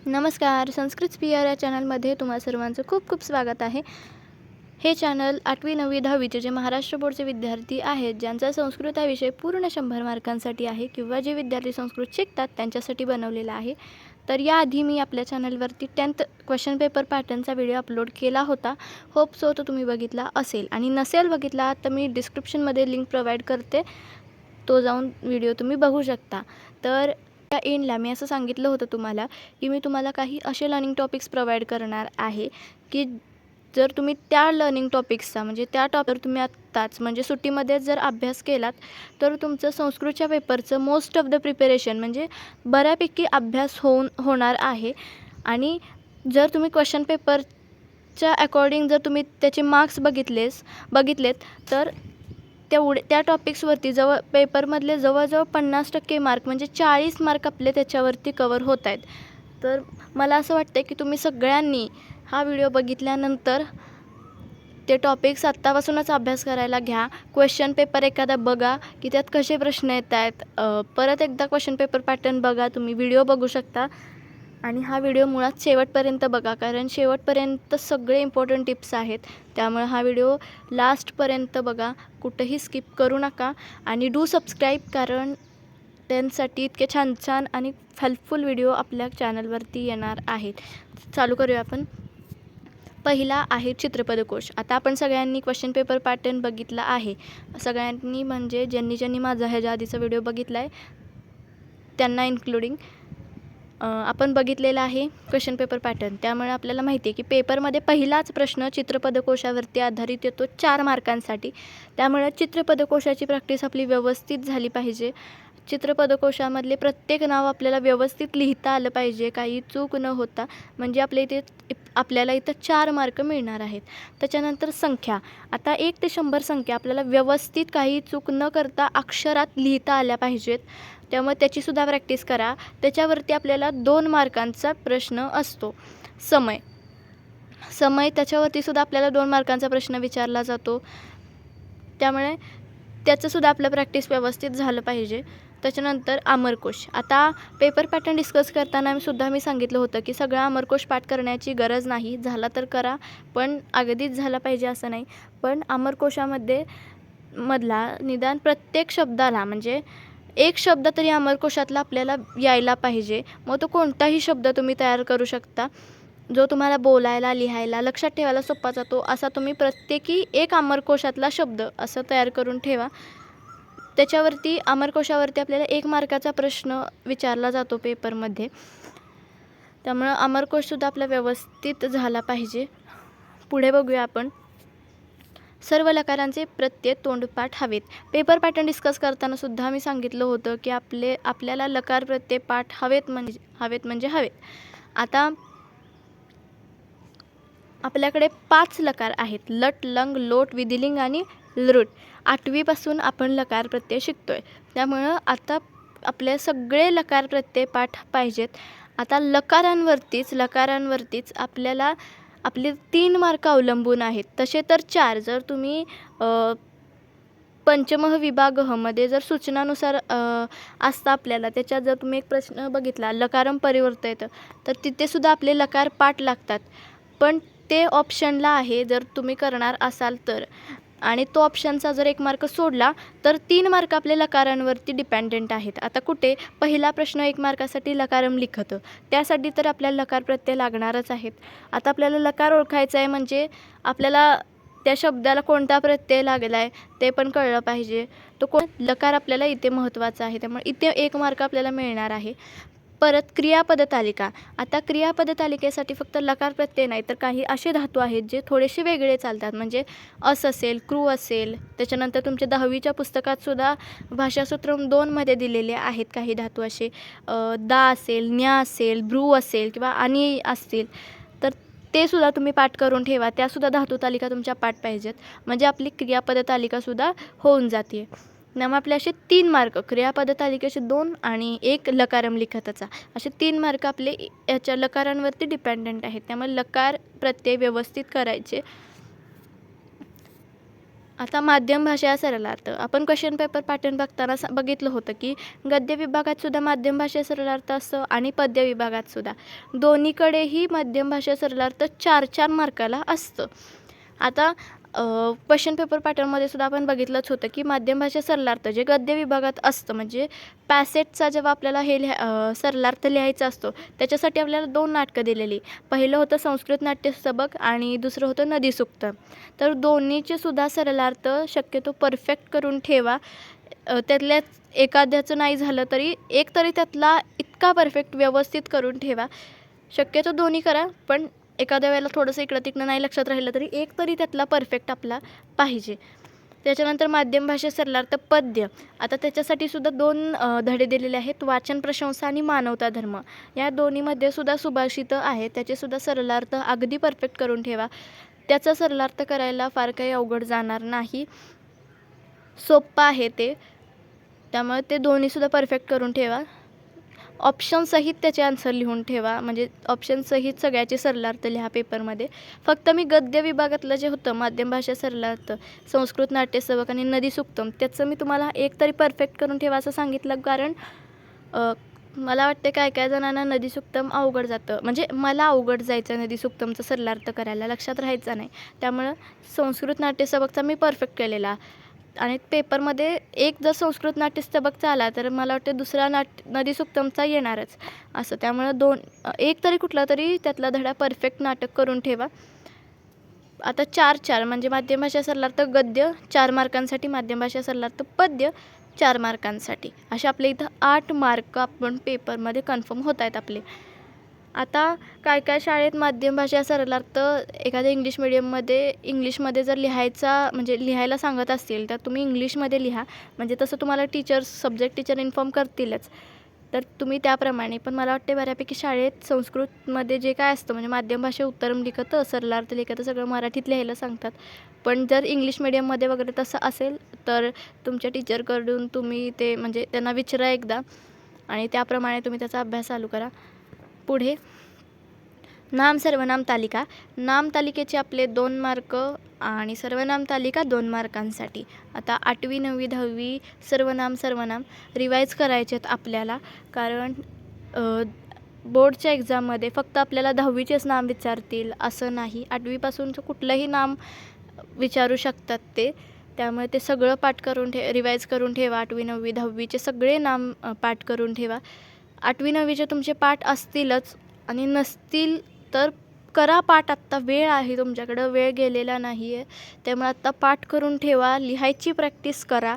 नमस्कार. संस्कृत स्पियर या चॅनलमध्ये तुम्हा सर्वांचं खूप खूप स्वागत आहे. हे चॅनल 8वी 9वी 10वीचे जे महाराष्ट्र बोर्डचे विद्यार्थी आहेत, ज्यांचा संस्कृत हा विषय पूर्ण 100 मार्कांसाठी आहे किंवा जे विद्यार्थी संस्कृत शिकतात त्यांच्यासाठी बनवलेला आहे. तर याआधी मी आपल्या चॅनलवरती 10th क्वेश्चन पेपर पॅटर्नचा व्हिडिओ अपलोड केला होता. होप सो तो तुम्ही बघितला असेल, आणि नसेल बघितला तर मी डिस्क्रिप्शनमध्ये लिंक प्रोव्हाइड करते, तो जाऊन व्हिडिओ तुम्ही बघू शकता. तर त्या एंडला मी असं सांगितलं होतं तुम्हाला की मी तुम्हाला काही असे लर्निंग टॉपिक्स प्रोव्हाइड करणार आहे की जर तुम्ही त्या लर्निंग टॉपिक्सचा म्हणजे त्या टॉपिकवर तुम्ही आत्ताच म्हणजे सुट्टीमध्येच जर अभ्यास केलात तर तुमचं संस्कृतच्या पेपरचं मोस्ट ऑफ द प्रिपरेशन म्हणजे बऱ्यापैकी अभ्यास होणार आहे. आणि जर तुम्ही क्वेश्चन पेपरच्या अकॉर्डिंग जर तुम्ही त्याचे मार्क्स बघितलेत तर त्या टॉपिक्सवरती पेपरमधले जवळजवळ 50% मार्क म्हणजे 40 मार्क आपले त्याच्यावरती कवर होत आहेत. तर मला असं वाटतं की तुम्ही सगळ्यांनी हा व्हिडिओ बघितल्यानंतर ते टॉपिक्स आत्तापासूनच अभ्यास करायला घ्या. क्वेश्चन पेपर एखादा बघा की त्यात कसे प्रश्न येत आहेत. परत एकदा क्वेश्चन पेपर पॅटर्न बघा, तुम्ही व्हिडिओ बघू शकता. आणि हा व्हिडिओ मुळात शेवटपर्यंत बघा, कारण शेवटपर्यंत सगळे इम्पॉर्टंट टिप्स आहेत. त्यामुळे हा व्हिडिओ लास्टपर्यंत बघा, कुठंही स्किप करू नका. आणि डू सबस्क्राईब, कारण त्यांसाठी इतके छान छान आणि हेल्पफुल व्हिडिओ आपल्या चॅनलवरती येणार आहेत. चालू करूया आपण. पहिला आहे चित्रपदकोश. आता आपण सगळ्यांनी क्वेश्चन पेपर पॅटर्न बघितला आहे. सगळ्यांनी म्हणजे ज्यांनी माझा ह्याच्या आधीचा व्हिडिओ बघितला आहे त्यांना इन्क्लुडिंग आपण बघितलेला आहे क्वेश्चन पेपर पॅटर्न. त्यामुळे आपल्याला माहिती आहे की पेपरमध्ये पहिलाच प्रश्न चित्रपदकोशावरती आधारित येतो 4 मार्कांसाठी. त्यामुळे चित्रपदकोशाची प्रॅक्टिस आपली व्यवस्थित झाली पाहिजे. चित्रपदकोशामधले प्रत्येक नाव आपल्याला व्यवस्थित लिहिता आलं पाहिजे, काही चूक न होता, म्हणजे आपल्याला इथं 4 मार्क मिळणार आहेत. त्याच्यानंतर संख्या. आता 1 ते 100 संख्या आपल्याला व्यवस्थित काही चूक न करता अक्षरात लिहिता आल्या पाहिजेत. त्यामुळे त्याचीसुद्धा प्रॅक्टिस करा. त्याच्यावरती आपल्याला 2 मार्कांचा प्रश्न असतो. समय त्याच्यावरतीसुद्धा आपल्याला 2 मार्कांचा प्रश्न विचारला जातो. त्यामुळे त्याचंसुद्धा आपलं प्रॅक्टिस व्यवस्थित झालं पाहिजे. त्याच्यानंतर अमरकोश. आता पेपर पॅटर्न डिस्कस करताना मी सांगितलं होतं की सगळा अमरकोश पाठ करण्याची गरज नाही, झाला तर करा, पण अगदीच झाला पाहिजे असं नाही. पण अमरकोशामध्ये मधला निदान प्रत्येक शब्दाला म्हणजे एक शब्द तरी अमरकोशातला आपल्याला यायला पाहिजे. मग तो कोणताही शब्द तुम्ही तयार करू शकता, जो तुम्हाला बोलायला, लिहायला, लक्षात ठेवायला सोपा जातो, असा तुम्ही प्रत्येकी एक अमरकोशातला शब्द असं तयार करून ठेवा. त्याच्यावरती अमरकोशावरती आपल्याला 1 मार्काचा प्रश्न विचारला जातो पेपरमध्ये. त्यामुळं अमरकोशसुद्धा आपला व्यवस्थित झाला पाहिजे. पुढे बघूया आपण. सर्व लकारांचे प्रत्यय तोंडपाठ हवेत. पेपर पॅटर्न डिस्कस करताना सुद्धा मी सांगितलं होतं की आपल्याला लकार प्रत्यय पाठ हवेत म्हणजे हवेत. आता आपल्याकडे 5 लकार आहेत. लट, लंग, लोट, विधिलिंग आणि लृट. 8वीपासून आपण लकार प्रत्यय शिकतोय. त्यामुळं आता आपले सगळे लकार प्रत्यय पाठ पाहिजेत. आता लकारांवरतीच आपल्याला आपले 3 मार्क अवलंबून आहेत. तसे तर 4. जर तुम्ही पंचमः विभागमध्ये जर सूचनानुसार असता आपल्याला, त्याच्यात जर तुम्ही एक प्रश्न बघितला लकारम परिवर्तयत, तर तिथेसुद्धा आपले लकार पाठ लागतात. पण ते ऑप्शनला आहे जर तुम्ही करणार असाल तर. आणि तो ऑप्शनचा जर 1 मार्क सोडला तर 3 मार्क आपले लकारांवरती डिपेंडेंट आहेत. आता कुठे पहिला प्रश्न 1 मार्कासाठी लकारम लिखतं, त्यासाठी तर आपल्याला लकार प्रत्यय लागणारच आहेत. आता आपल्याला लकार ओळखायचा आहे म्हणजे आपल्याला त्या शब्दाला कोणता प्रत्यय लागला आहे ते पण कळलं पाहिजे. तो लकार आपल्याला इथे महत्त्वाचा आहे, त्यामुळे इथे 1 मार्क आपल्याला मिळणार आहे. परत क्रियापद तालिका. आता क्रियापद तालिकेसाठी फक्त लकार प्रत्यय नाही तर काही असे धातू आहेत जे थोडेसे वेगळे चालतात. म्हणजे अस असेल, क्रू असेल. त्याच्यानंतर तुमच्या 10वीच्या पुस्तकातसुद्धा भाषासूत्र 2मध्ये दिलेले आहेत काही धातू असे. दा असेल, न्या असेल, भ्रू असेल किंवा आणि असतील, तर ते सुद्धा तुम्ही पाठ करून ठेवा. त्यासुद्धा धातू तालिका तुमच्या पाठ पाहिजेत, म्हणजे आपली क्रियापद तालिकासुद्धा होऊन जाते. त्यामुळे आपले असे 3 मार्क क्रियापद तालिकेचे 2 आणि 1 लकारम लिखतचा, असे 3 मार्क आपले याच्या लकारांवरती डिपेंडंट आहेत. त्यामुळे लकार प्रत्यय व्यवस्थित करायचे. आता माध्यम भाषा सरलार्थ आपण क्वेश्चन पेपर पॅटर्न बघताना बघितलं होतं की गद्य विभागात सुद्धा माध्यम भाषा सरलार्थ असतो आणि पद्य विभागात सुद्धा दोन्हीकडेही माध्यम भाषा सरलार्थ 4-4 मार्काला असतं. आता क्वेश्चन पेपर पॅटर्नमध्ये सुद्धा आपण बघितलंच होतं की माध्यम भाषा सरलार्थ जे गद्य विभागात असतं म्हणजे पॅसेजचा जेव्हा आपल्याला हे सरलार्थ लिहायचा असतो त्याच्यासाठी आपल्याला 2 नाटकं दिलेली. पहिलं होतं संस्कृत नाट्य सबक आणि दुसरं होतं नदीसुक्त. तर दोन्हीचे सुद्धा सरलार्थ शक्यतो परफेक्ट करून ठेवा. त्यातल्या एखाद्याचं नाही झालं तरी एक तरी त्यातला इतका परफेक्ट व्यवस्थित करून ठेवा. शक्यतो दोन्ही करा, पण एखाद्या वेळेला थोडंसं इकडं तिकडं नाही लक्षात राहिलं तरी एक तरी त्यातला परफेक्ट आपला पाहिजे. त्याच्यानंतर माध्यम भाषा सरलार्थ पद्य. आता त्याच्यासाठी सुद्धा 2 धडे दिलेले आहेत. वाचन प्रशंसा आणि मानवता धर्म. या दोन्हीमध्ये सुद्धा सुभाषितं आहेत. त्याचे सुद्धा सरलार्थ अगदी परफेक्ट करून ठेवा. त्याचा सरलार्थ करायला फार काही अवघड जाणार नाही, सोप्पं आहे ते. त्यामुळे ते दोन्हीसुद्धा परफेक्ट करून ठेवा. ऑप्शनसहित त्याचे आन्सर लिहून ठेवा, म्हणजे ऑप्शनसहित सगळ्याचे सरलार्थ लिहा पेपरमध्ये. फक्त मी गद्य विभागातलं जे होतं माध्यम भाषा सरलार्थ, संस्कृत नाट्य सबक आणि नदीसुक्तम त्याचं मी तुम्हाला एक तरी परफेक्ट करून ठेवा असं सांगितलं, कारण मला वाटते काय जणांना नदीसुक्तम अवघड जातं, म्हणजे मला अवघड जायचं नदीसुक्तमचं सरलार्थ करायला, लक्षात राहायचं नाही. त्यामुळं संस्कृत नाट्य सबकचा मी परफेक्ट केलेला आणि पेपरमध्ये एक जर संस्कृत नाट्य सबकचा आला तर मला वाटतं दुसरा नदीसुक्तमचा येणारच असं. त्यामुळं एक तरी कुठला तरी त्यातला धडा परफेक्ट नाटक करून ठेवा. आता 4-4 म्हणजे माध्यम भाषा सरलार्थ गद्य 4 मार्कांसाठी, माध्यम भाषा सरलार्थ पद्य 4 मार्कांसाठी, असे आपले इथं 8 मार्क आपण पेपरमध्ये कन्फर्म होत आहेत आपले. आता काय शाळेत माध्यम भाषा सरलार्थ एखाद्या इंग्लिशमध्ये जर लिहायला सांगत असतील तर तुम्ही इंग्लिशमध्ये लिहा, म्हणजे तसं तुम्हाला सब्जेक्ट टीचर इन्फॉर्म करतीलच, तर तुम्ही त्याप्रमाणे. पण मला वाटते बऱ्यापैकी शाळेत संस्कृतमध्ये जे काय असतं म्हणजे माध्यम भाषा उत्तरम लिखतं, सरलार्थ लिखतं सगळं मराठीत लिहायला सांगतात. पण जर इंग्लिश मीडियममध्ये वगैरे तसं असेल तर तुमच्या टीचरकडून तुम्ही ते म्हणजे त्यांना विचारा एकदा आणि त्याप्रमाणे तुम्ही त्याचा अभ्यास चालू करा. पुढे नाम सर्वनाम तालिका. नाम तालिकेचे आपले 2 मार्क आणि सर्वनाम तालिका 2 मार्कांसाठी. आता 8वी 9वी 10वी सर्वनाम रिवाईज करायचे आहेत आपल्याला, कारण बोर्डच्या एक्झाममध्ये फक्त आपल्याला 10वीचेच नाम विचारतील असं नाही, 8वीपासूनचं कुठलंही नाम विचारू शकतात ते. त्यामुळे ते सगळं पाठ करून रिवाईज करून ठेवा. 8वी 9वी 10वीचे सगळे नाम पाठ करून ठेवा. 8वी 9वीचे तुमचे पाठ असतीलच आणि नसतील तर करा पाठ. आत्ता वेळ आहे तुमच्याकडं, वेळ गेलेला नाही आहे. त्यामुळे आत्ता पाठ करून ठेवा, लिहायची प्रॅक्टिस करा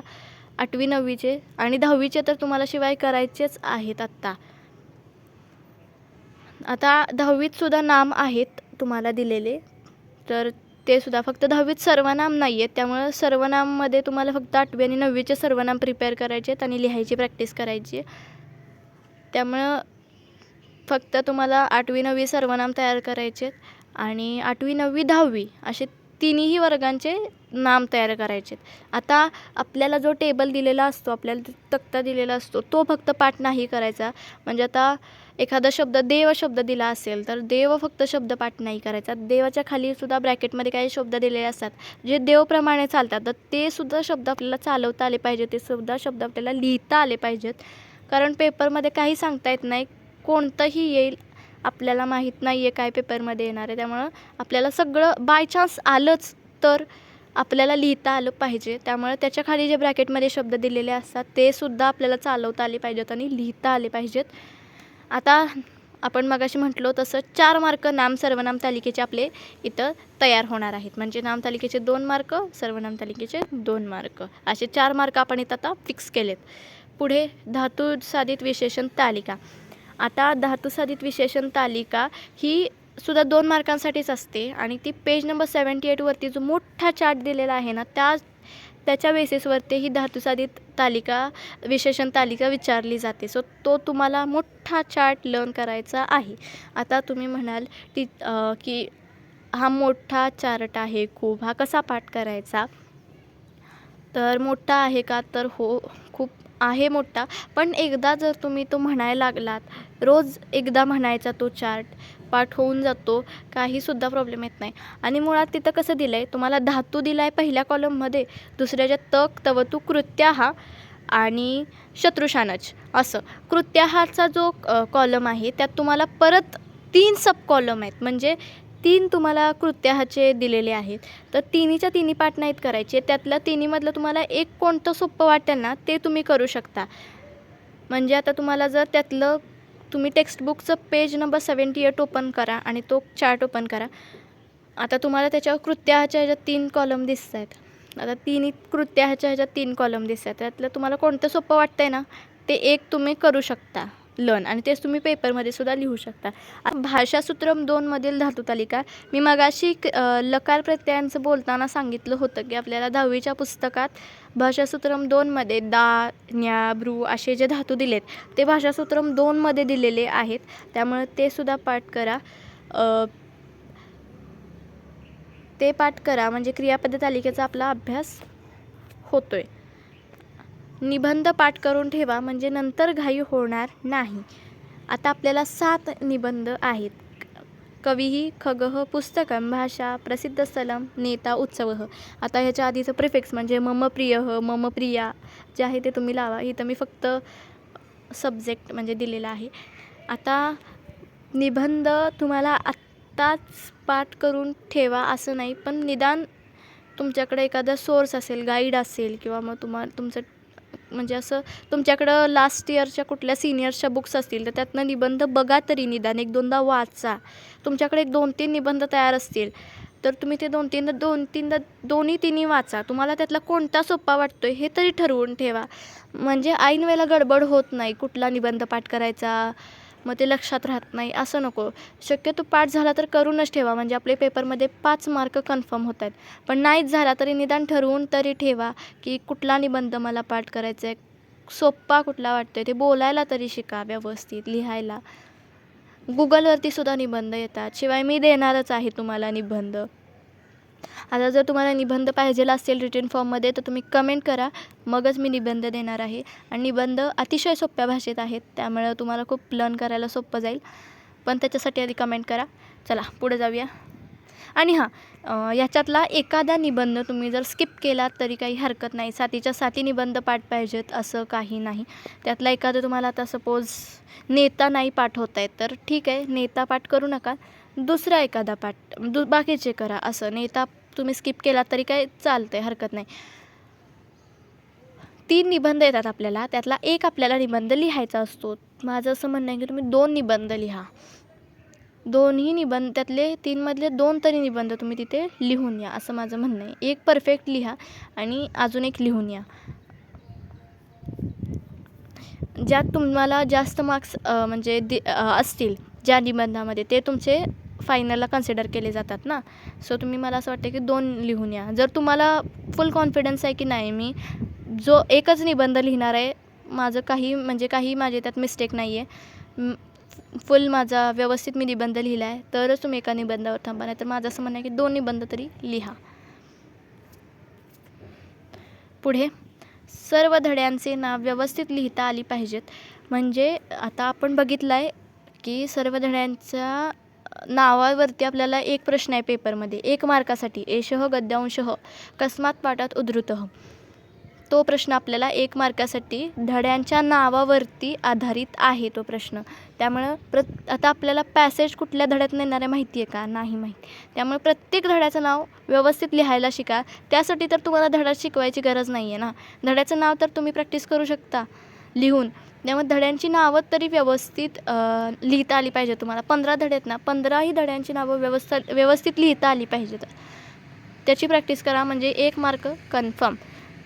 8वी 9वीचे, आणि 10वीचे तर तुम्हाला शिवाय करायचेच आहेत आत्ता. आता 10वीत सुद्धा नाम आहेत तुम्हाला दिलेले, तर ते सुद्धा फक्त 10वीत सर्वनाम नाही आहेत. त्यामुळं सर्वनाममध्ये तुम्हाला फक्त 8वी आणि 9वीचे सर्वनाम प्रिपेअर करायचे आहेत आणि लिहायची प्रॅक्टिस करायची आहे. त्यामुळं फक्त तुम्हाला 8वी 9वी सर्वनाम तयार करायचे आहेत आणि 8वी 9वी 10वी असे तिन्ही वर्गांचे नाम तयार करायचे आहेत. आता आपल्याला जो टेबल दिलेला असतो, आपल्याला तक्ता दिलेला असतो, तो फक्त पाठ नाही करायचा. म्हणजे आता एखादा देव शब्द दिला असेल तर देव फक्त शब्द पाठ नाही करायचा. देवाच्या खाली सुद्धा ब्रॅकेटमध्ये काही शब्द दिलेले असतात जे देवप्रमाणे चालतात, तर ते सुद्धा शब्द आपल्याला चालवता आले पाहिजेत, ते सुद्धा शब्द आपल्याला लिहिता आले पाहिजेत. कारण पेपरमध्ये काही सांगता येत नाही, कोणतंही येईल, आपल्याला माहीत नाही आहे काय पेपरमध्ये येणार आहे. त्यामुळं आपल्याला सगळं बाय चान्स आलंच तर आपल्याला लिहिता आलं पाहिजे. त्यामुळे त्याच्या खाली जे ब्रॅकेटमध्ये शब्द दिलेले असतात ते सुद्धा आपल्याला चालवता आले पाहिजेत आणि लिहिता आले पाहिजेत. आता आपण मगाशी म्हटलो तसं 4 मार्क नाम सर्वनाम तालिकेचे आपले इथं तयार होणार आहेत. म्हणजे नाम तालिकेचे 2 मार्क, सर्वनाम तालिकेचे 2 मार्क, असे 4 मार्क आपण इथं आता फिक्स केलेत. पुढे धातू साधित विशेषण तालिका. आता धातू साधित विशेषण तालिका ही सुद्धा 2 मार्कांसाठीच असते आणि ती पेज नंबर 78 वरती जो मोठा चार्ट दिलेला आहे ना, त्याच्या बेसिसवरती ही धातू साधित तालिका, विशेषण तालिका विचारली जाते. सो तो तुम्हाला मोठा चार्ट लर्न करायचा आहे. आता तुम्ही म्हणाल की हा मोठा चार्ट आहे हा कसा पाठ करायचा? तर मोठा आहे का? तर हो, खूप आहे मोठा, पण एकदा जर तुम्ही तो म्हणायला लागलात, रोज एकदा म्हणायचा तो चार्ट, पाठ होऊन जातो, काहीसुद्धा प्रॉब्लेम येत नाही. आणि मुळात तिथं कसं दिलं आहे, तुम्हाला धातू दिला आहे पहिल्या कॉलममध्ये, दुसऱ्याच्या तक, तवतू, कृत्याहा आणि शत्रुशानच असं. कृत्याहाचा जो कॉलम आहे त्यात तुम्हाला परत 3 सब कॉलम आहेत, म्हणजे 3 तुम्हाला कृत्याहाचे दिलेले आहेत. तर तिन्हीच्या तिन्ही पाठ नाहीत करायचे, त्यातल्या तिन्हीमधलं तुम्हाला एक कोणतं सोपं वाटेल ना ते तुम्ही करू शकता. म्हणजे आता तुम्हाला जर त्यातलं तुम्ही टेक्स्टबुकचं पेज नंबर 78 ओपन करा आणि तो चार्ट ओपन करा. आता तुम्हाला त्याच्यावर कृत्याहाच्या ह्याच्यात 3 कॉलम दिसत आहेत. आता तिन्ही कृत्याहाच्या ह्याच्यात 3 कॉलम दिसत आहेत. त्यातलं तुम्हाला कोणतं सोपं वाटतं आहे ना ते एक तुम्ही करू शकता लर्न, आणि तेच तुम्ही पेपरमध्ये सुद्धा लिहू शकता. भाषासूत्रम 2 मधील धातू तालिका मी मगाशी लकार प्रत्ययांचं बोलताना सांगितलं होतं की आपल्याला 10वीच्या पुस्तकात भाषासूत्रम 2 मध्ये दा, न्या, ब्रू असे जे धातू दिलेत ते भाषासूत्रम 2 मध्ये दिलेले आहेत. त्यामुळे ते सुद्धा पाठ करा. ते पाठ करा म्हणजे क्रियापद तालिकेचा आपला अभ्यास होतोय. निबंध पाठ करून ठेवा म्हणजे नंतर घाई होणार नाही. आता आपल्याला 7 निबंध आहेत. कविही, खगः, पुस्तकं, भाषा, प्रसिद्ध स्थलम, नेता, उत्सवः. आता ह्याच्या आधीचं प्रिफिक्स म्हणजे मम प्रियः, मम प्रिया जे आहे ते तुम्ही लावा. इथं मी फक्त सब्जेक्ट म्हणजे दिलेला आहे. आता निबंध तुम्हाला आत्ताच पाठ करून ठेवा असं नाही, पण निदान तुमच्याकडे एखादा सोर्स असेल, गाईड असेल किंवा मग तुमचं म्हणजे असं तुमच्याकडं लास्ट इयरच्या कुठल्या सिनियर्सच्या बुक्स असतील तर त्यातनं निबंध बघा तरी, निदान 1-2दा वाचा. तुमच्याकडे 2-3 निबंध तयार असतील तर तुम्ही ते 2-3दा दोन्ही-तिन्ही वाचा. तुम्हाला त्यातला कोणता सोपा वाटतोय हे तरी ठरवून ठेवा, म्हणजे ऐन वेळेला गडबड होत नाही. कुठला निबंध पाठ करायचा मग ते लक्षात राहत नाही असं नको. शक्यतो पाठ झाला तर करूनच ठेवा, म्हणजे आपले पेपरमध्ये 5 मार्क कन्फर्म होत आहेत. पण नाहीच झाला तरी निदान ठरवून तरी ठेवा की कुठला निबंध मला पाठ करायचा आहे, सोप्पा कुठला वाटतो आहे. ते बोलायला तरी शिका, व्यवस्थित लिहायला. गुगलवरती सुद्धा निबंध येतात, शिवाय मी देणारच आहे तुम्हाला निबंध. आता जर तुम्हाला निबंध पाहिजेला असेल रिटन फॉर्ममध्ये तर तुम्ही कमेंट करा, मगच मी निबंध देणार आहे. आणि निबंध अतिशय सोप्या भाषेत आहेत, त्यामुळे तुम्हाला खूप लर्न करायला सोपं जाईल. पण त्याच्यासाठी आधी कमेंट करा. चला पुढे जाऊया. आणि हां, याच्यातला एखादा निबंध तुम्ही जर स्किप केला तरी काही हरकत नाही. 7च्या 7 निबंध पाठ पाहिजेत असं काही नाही. त्यातला एखादं तुम्हाला आता सपोज नेता नाही पाठ होत आहे तर ठीक आहे, नेता पाठ करू नका, दुसरा एखादा पाठ बाकीचे करा. असं नेता तुम्ही स्किप केला तरी काय चालतं आहे, हरकत नाही. 3 निबंध येतात आपल्याला, त्यातला एक आपल्याला निबंध लिहायचा असतो. माझं असं म्हणणं आहे की तुम्ही 2 निबंध लिहा. दोन्ही निबंध त्यातले 3 मधले 2 तरी निबंध तुम्ही तिथे लिहून या असं माझं म्हणणं आहे. एक परफेक्ट लिहा आणि अजून एक लिहून या. ज्यात तुम्हाला जास्त मार्क्स म्हणजे असतील ज्या निबंधामध्ये ते तुमचे फायनलला कन्सिडर केले जातात ना. सो तुम्ही मला असं वाटतं की 2 लिहून या. जर तुम्हाला फुल कॉन्फिडन्स आहे की नाही मी जो एकच निबंध लिहिणार आहे, माझं काही माझे त्यात मिस्टेक नाही आहे, फुल माझा व्यवस्थित मी निबंध लिहिला आहे, तरच तुम्ही एका निबंधावर थांबा. नाही तर माझं असं म्हणणं आहे की 2 निबंध तरी लिहा. पुढे सर्व धड्यांचे नाव व्यवस्थित लिहिता आली पाहिजेत. म्हणजे आता आपण बघितलं आहे की सर्व धड्यांच्या नावावरती आपल्याला एक प्रश्न आहे पेपरमध्ये 1 मार्कासाठी. एषः गद्यांशः कस्मात पाठात उद्धृतः. तो प्रश्न आपल्याला 1 मार्कासाठी धड्यांच्या नावावरती आधारित आहे तो प्रश्न. त्यामुळं आता आपल्याला पॅसेज कुठल्या धड्यातून येणार आहे माहिती आहे का? नाही माहिती. त्यामुळे प्रत्येक धड्याचं नाव व्यवस्थित लिहायला शिका. त्यासाठी तर तुम्हाला धडा शिकवायची गरज नाही आहे ना. धड्याचं नाव तर तुम्ही प्रॅक्टिस करू शकता लिहून. त्यामुळे धड्यांची नावं तरी व्यवस्थित लिहिता आली पाहिजे तुम्हाला. 15 धडे आहेत ना, 15ही धड्यांची नावं व्यवस्थित लिहिता आली पाहिजेत. त्याची प्रॅक्टिस करा म्हणजे 1 मार्क कन्फर्म.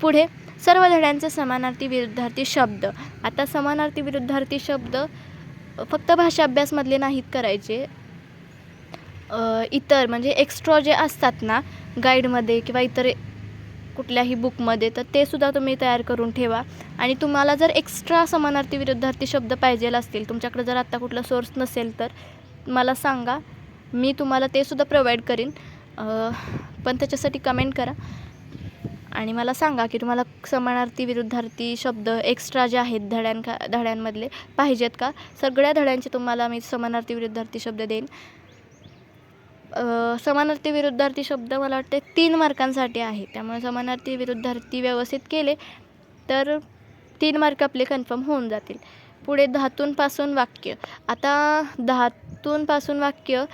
पुढे सर्व धड्यांचे समानार्थी विरुद्धार्थी शब्द. आता समानार्थी विरुद्धार्थी शब्द फक्त भाषा अभ्यासमधले नाहीत करायचे, इतर म्हणजे एक्स्ट्रा जे असतात ना गाईडमध्ये किंवा इतर कुठल्याही बुकमध्ये, तर ते सुद्धा तुम्ही तयार करून ठेवा. आणि तुम्हाला जर एक्स्ट्रा समानार्थी विरुद्धार्थी शब्द पाहिजे असतील, तुमच्याकडे जर आत्ता कुठला सोर्स नसेल तर मला सांगा, मी तुम्हाला ते सुद्धा प्रोव्हाइड करीन. पण त्याच्यासाठी कमेंट करा. आणि मला सांगा की तुम्हाला समानार्थी विरुद्धार्थी शब्द एक्स्ट्रा जे आहेत धड्यांमधले पाहिजेत का. सगळ्या धड्यांचे तुम्हाला मी समानार्थी विरुद्धार्थी शब्द देईन. समानार्थी विरुद्धार्थी शब्द मला वाटते 3 मार्कांसाठी आहे. त्यामुळे समानार्थी विरुद्धार्थी व्यवस्थित केले तर 3 मार्क आपले कन्फर्म होऊन जातील. पुढे धातूंपासून वाक्य. आता धातूंपासून वाक्य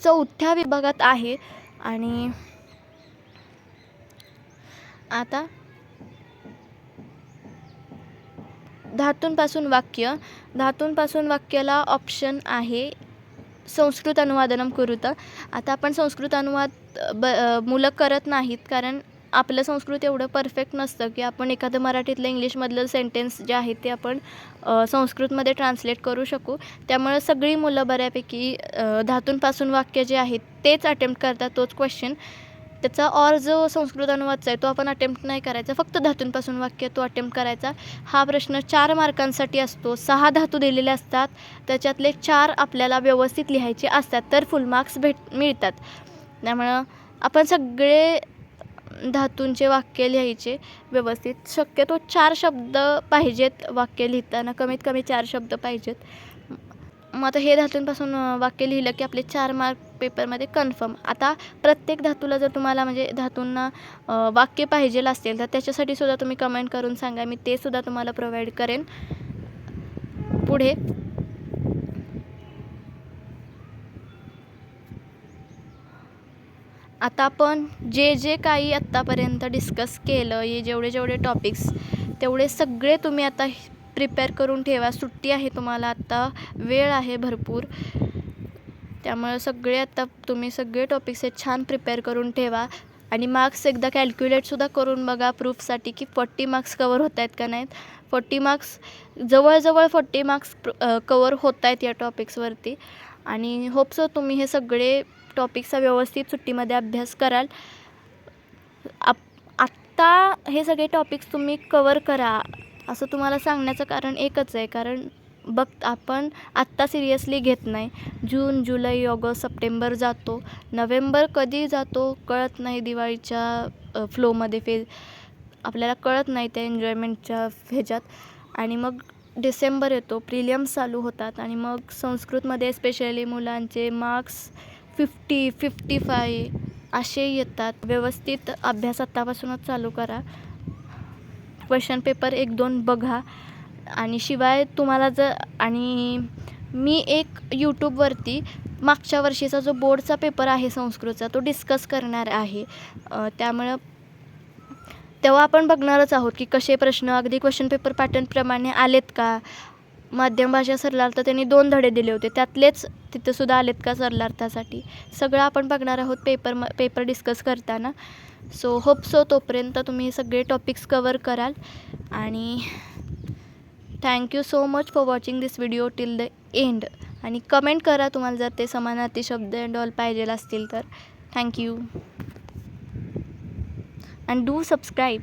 4थ्या विभागात आहे. आणि आता धातूंपासून वाक्याला ऑप्शन आहे संस्कृत अनुवादनम कुरुत. आता आपण संस्कृत अनुवाद मुलं करत नाहीत, कारण आपलं संस्कृत एवढं परफेक्ट नसतं की आपण एखादं मराठीतलं इंग्लिशमधलं सेंटेन्स जे आहे ते आपण संस्कृतमध्ये ट्रान्सलेट करू शकू. त्यामुळे सगळी मुलं बऱ्यापैकी धातूंपासून वाक्य जे आहेत तेच अटेम्प्ट करतात, तोच क्वेश्चन. त्याचा जो संस्कृत अनुवादचा आहे तो आपण अटेम्प्ट नाही करायचा, फक्त धातूंपासून वाक्य तो अटेम्प्ट करायचा. हा प्रश्न 4 मार्कांसाठी असतो. 6 धातू दिलेले असतात, त्याच्यातले 4 आपल्याला व्यवस्थित लिहायचे असतात, तर फुल मार्क्स मिळतात. त्यामुळं आपण सगळे धातूंचे वाक्य लिहायचे व्यवस्थित. शक्यतो 4 शब्द पाहिजेत वाक्य लिहिताना, कमीत कमी 4 शब्द पाहिजेत. मग आता हे धातूंपासून वाक्य लिहिलं की आपले 4 मार्क पेपरमध्ये कन्फर्म. आता प्रत्येक धातूला जर तुम्हाला म्हणजे धातूंना वाक्य पाहिजेल असतील तर त्याच्यासाठी सुद्धा तुम्ही कमेंट करून सांगा, मी ते सुद्धा तुम्हाला प्रोव्हाइड करेन. पुढे आता आपण जे काही आत्तापर्यंत डिस्कस केलं, हे जेवढे टॉपिक्स तेवढे सगळे तुम्ही आता प्रिपेअर करून ठेवा. सुट्टी आहे तुम्हाला, आत्ता वेळ आहे भरपूर. त्यामुळे तुम्ही सगळे टॉपिक्स हे छान प्रिपेअर करून ठेवा. आणि मार्क्स एकदा कॅल्क्युलेटसुद्धा करून बघा प्रूफसाठी की 40 मार्क्स कवर होत आहेत का नाहीत. 40 मार्क्स जवळजवळ 40 मार्क्स कवर होत आहेत या टॉपिक्सवरती. आणि होप्सो तुम्ही हे सगळे टॉपिक्सचा व्यवस्थित सुट्टीमध्ये अभ्यास कराल. आत्ता हे सगळे टॉपिक्स तुम्ही कवर करा असं तुम्हाला सांगण्याचं कारण एकच आहे, कारण आपण आत्ता सिरियसली घेत नाही. जून, जुलै, ऑगस्ट, सप्टेंबर जातो, नोव्हेंबर कधी जातो कळत नाही. दिवाळीच्या फ्लोमध्ये आपल्याला कळत नाही त्या एन्जॉयमेंटच्या ह्याच्यात. आणि मग डिसेंबर येतो, प्रिलियम्स चालू होतात. आणि मग संस्कृतमध्ये स्पेशली मुलांचे मार्क्स 50, 55 असे येतात. व्यवस्थित अभ्यास आत्तापासूनच चालू करा. क्वेश्चन पेपर 1-2 बघा. आणि शिवाय तुम्हाला आणि मी एक यूट्यूबवरती मागच्या वर्षीचा जो बोर्डचा पेपर आहे संस्कृतचा तो डिस्कस करणार आहे. त्यामुळं तेव्हा आपण बघणारच आहोत की कसे प्रश्न अगदी क्वेश्चन पेपर पॅटर्नप्रमाणे आलेत का. माध्यम भाषा सरलार्थ त्यांनी 2 धडे दिले होते, त्यातलेच तिथंसुद्धा आलेत का सरलार्थासाठी, सगळं आपण बघणार आहोत पेपर डिस्कस करताना. सो तोपर्यंत तुम्ही हे सगळे टॉपिक्स कवर कराल. आणि thank you so much for watching this video till the end. आणि कमेंट करा तुम्हाला जर ते समानार्थी शब्द अँड ऑल पाहिजे असतील तर. Thank you and do subscribe.